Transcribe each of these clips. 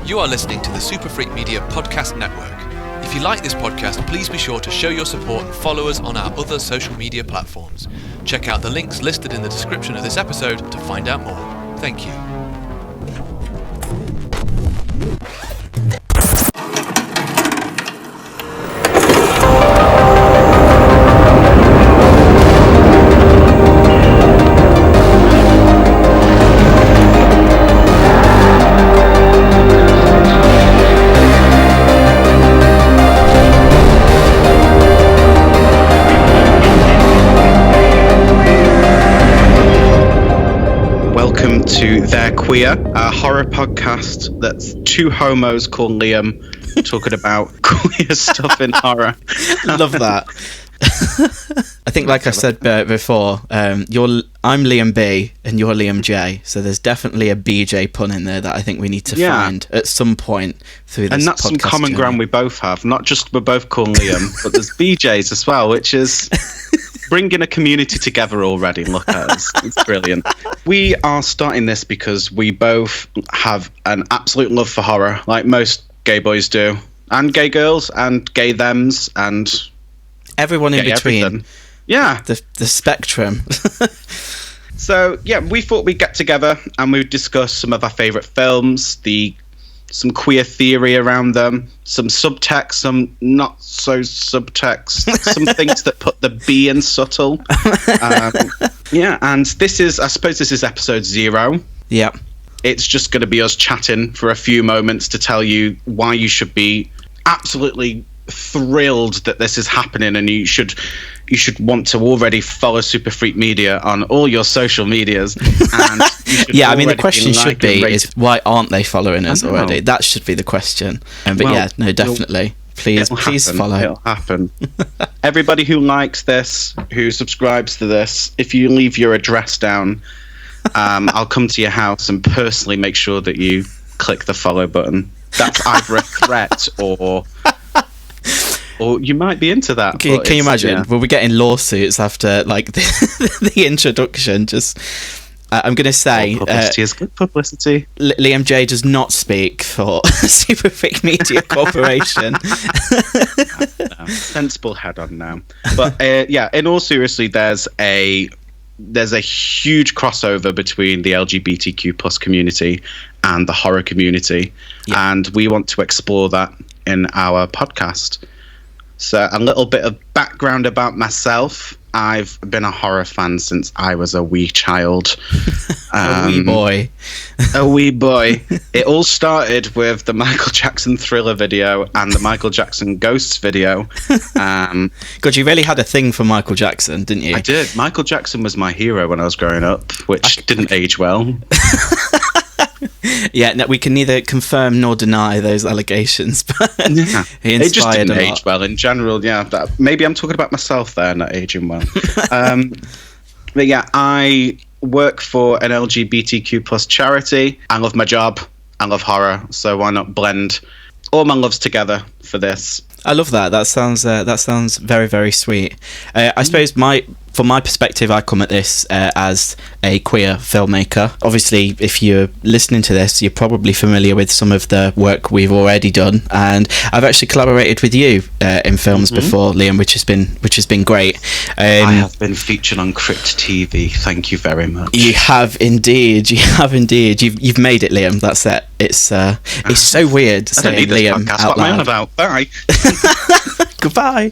You are listening to the Super Freak Media Podcast Network. If you like this podcast, please be sure to show your support and follow us on our other social media platforms. Check out the links listed in the description of this episode to find out more. Thank you. To They're Queer, a horror podcast that's two homos called Liam talking about queer stuff in horror. Love that. I think, like I said before, I'm Liam B and you're Liam J, so there's definitely a BJ pun in there that I think we need to find at some point through this podcast. And that's some common ground we both have. Not just we're both called Liam, but there's BJs as well, which is bringing a community together already. Look at us. It's brilliant. We are starting this because we both have an absolute love for horror, like most gay boys do, and gay girls, and gay thems, and everyone in between. Everything. Yeah. The spectrum. So, yeah, we thought we'd get together and we'd discuss some of our favourite films, some queer theory around them, some subtext, some not so subtext, some things that put the B in subtle. And this is episode 0. Yeah. It's just going to be us chatting for a few moments to tell you why you should be absolutely thrilled that this is happening, and you should want to already follow Super Freak Media on all your social medias. And yeah, I mean, the question should be is why aren't they following us already? That should be the question. Definitely. Please follow. It'll happen. Everybody who likes this, who subscribes to this, if you leave your address down, I'll come to your house and personally make sure that you click the follow button. That's either a threat or you might be into that. Can you imagine? Yeah. We'll be getting lawsuits after like the introduction. Just, I'm going to say, publicity is good publicity. Liam J does not speak for Super Freak Media Corporation. No. Sensible head on now. But in all seriously, there's a huge crossover between the LGBTQ plus community and the horror community, and we want to explore that in our podcast. So a little bit of background about myself. I've been a horror fan since I was a wee child. A wee boy. A wee boy. It all started with the Michael Jackson Thriller video and the Michael Jackson Ghosts video. God, you really had a thing for Michael Jackson, didn't you? I did. Michael Jackson was my hero when I was growing up, which didn't age well. Yeah, no, we can neither confirm nor deny those allegations, but he inspired it just didn't a lot. age well in general. Yeah, maybe I'm talking about myself there, not aging well. But yeah, I work for an LGBTQ plus charity. I love my job. I love horror, so why not blend all my loves together for this? I love that. That sounds very, very sweet. I suppose from my perspective, I come at this as a queer filmmaker. Obviously, if you're listening to this, you're probably familiar with some of the work we've already done, and I've actually collaborated with you in films before, Liam, which has been great. I have been featured on Crypt TV. Thank you very much. You have indeed. You've made it, Liam. That's it. It's so weird saying Liam out loud. What am I on about? Bye. Goodbye.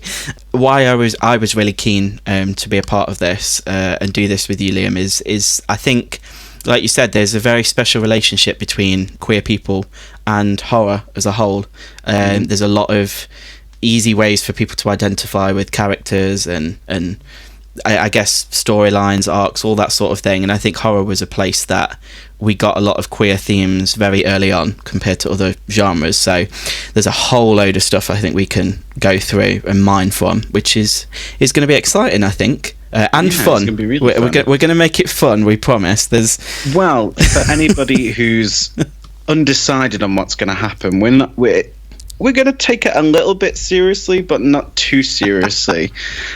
Why I was really keen to be a part of this and do this with you, Liam, is I think, like you said, there's a very special relationship between queer people and horror as a whole. There's a lot of easy ways for people to identify with characters and I guess storylines, arcs, all that sort of thing. And I think horror was a place that we got a lot of queer themes very early on compared to other genres. So there's a whole load of stuff I think we can go through and mine from, which is going to be exciting, I think. And fun. It's gonna be really fun. We're going to make it fun, we promise. Well, for anybody who's undecided on what's going to happen, we're going to take it a little bit seriously, but not too seriously.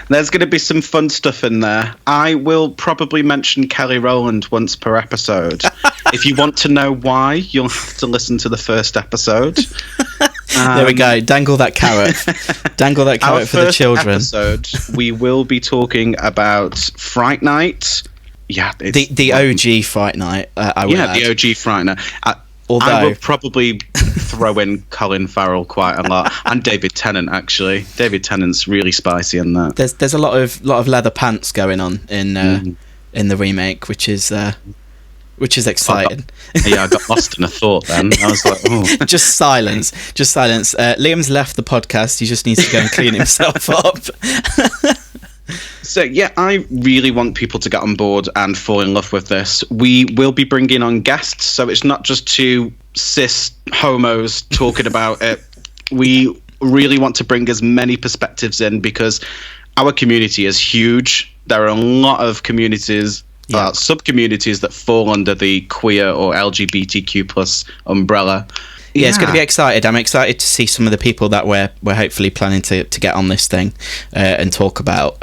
There's going to be some fun stuff in there. I will probably mention Kelly Rowland once per episode. If you want to know why, you'll have to listen to the first episode. There we go. Dangle that carrot. Dangle that carrot for the children. Episode, we will be talking about Fright Night. Yeah, the OG Fright Night. The OG Fright Night. Although I will probably throw in Colin Farrell quite a lot, and David Tennant. Actually, David Tennant's really spicy in that. There's a lot of leather pants going on in the remake, which is exciting. I got lost in a thought then. I was like, oh. Just silence. Liam's left the podcast. He just needs to go and clean himself up. So, yeah, I really want people to get on board and fall in love with this. We will be bringing on guests, so it's not just two cis homos talking about it. We really want to bring as many perspectives in because our community is huge. There are a lot of communities, sub-communities that fall under the queer or LGBTQ plus umbrella. Yeah, it's going to be excited. I'm excited to see some of the people that we're hopefully planning to get on this thing and talk about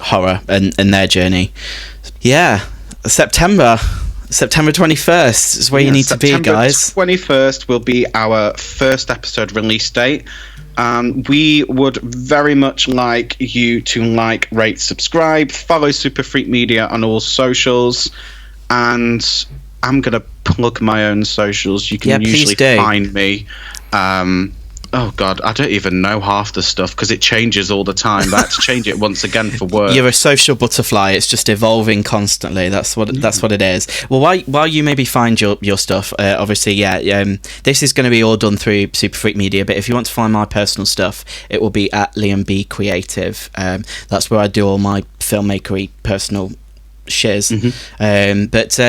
horror and their journey. Yeah, September 21st is where you need to be, guys. September 21st will be our first episode release date. We would very much like you to like, rate, subscribe, follow Super Freak Media on all socials, and I'm going to plug my own socials. You can usually find me. Oh, God, I don't even know half the stuff because it changes all the time. I had to change it once again for work. You're a social butterfly. It's just evolving constantly. That's what it is. Well, while you maybe find your stuff, obviously, this is going to be all done through Super Freak Media, but if you want to find my personal stuff, it will be at Liam B Creative. That's where I do all my filmmakery personal shiz. But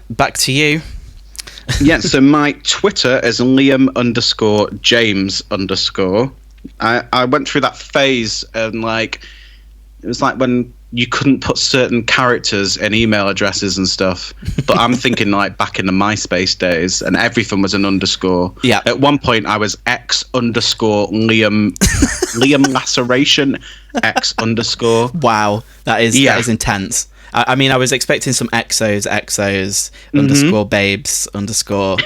back to you. Yeah, so my Twitter is Liam_James_. I went through that phase and it was like when you couldn't put certain characters in email addresses and stuff. But I'm thinking back in the MySpace days and everything was an underscore. Yeah. At one point I was X_Liam Laceration X_. Wow, that is intense. I mean, I was expecting some XOs, underscore babes, underscore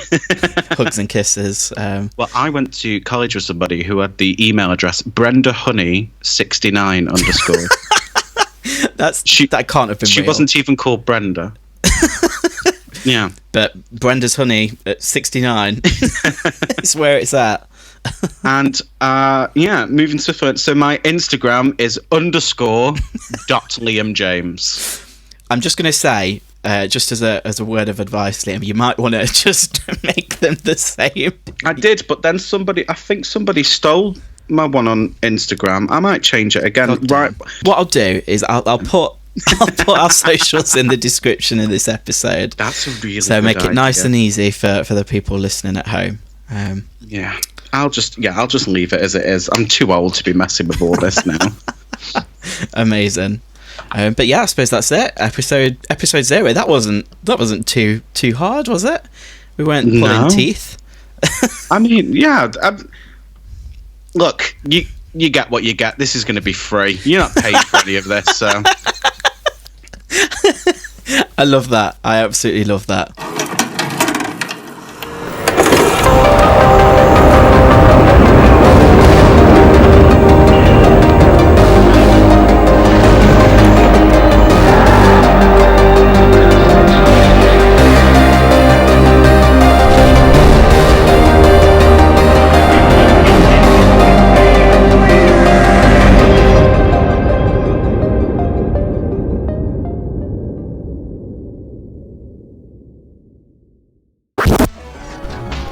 hugs and kisses. Well, I went to college with somebody who had the email address BrendaHoney69 underscore. That can't have been She real. wasn't even called Brenda. Yeah. But Brenda's Honey at 69 is where it's at. And moving swiftly. So my Instagram is _.LiamJames. I'm just going to say, just as a word of advice, Liam, you might want to just make them the same. I did, but then I think somebody stole my one on Instagram. I might change it again. Right. What I'll do is I'll put our socials in the description of this episode. That's a really so good make it idea. Nice and easy for the people listening at home. Yeah. I'll just leave it as it is. I'm too old to be messing with all this now. Amazing. But yeah, I suppose that's it. Episode 0. That wasn't too hard, was it? We weren't pulling teeth. I mean, yeah. Look, you get what you get. This is going to be free. You're not paid for any of this. So. I love that. I absolutely love that.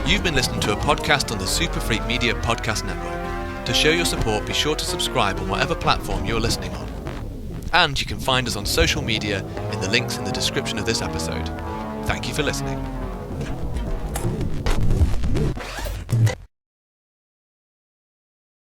You've been listening to a podcast on the Super Freak Media Podcast Network. To show your support, be sure to subscribe on whatever platform you're listening on. And you can find us on social media in the links in the description of this episode. Thank you for listening.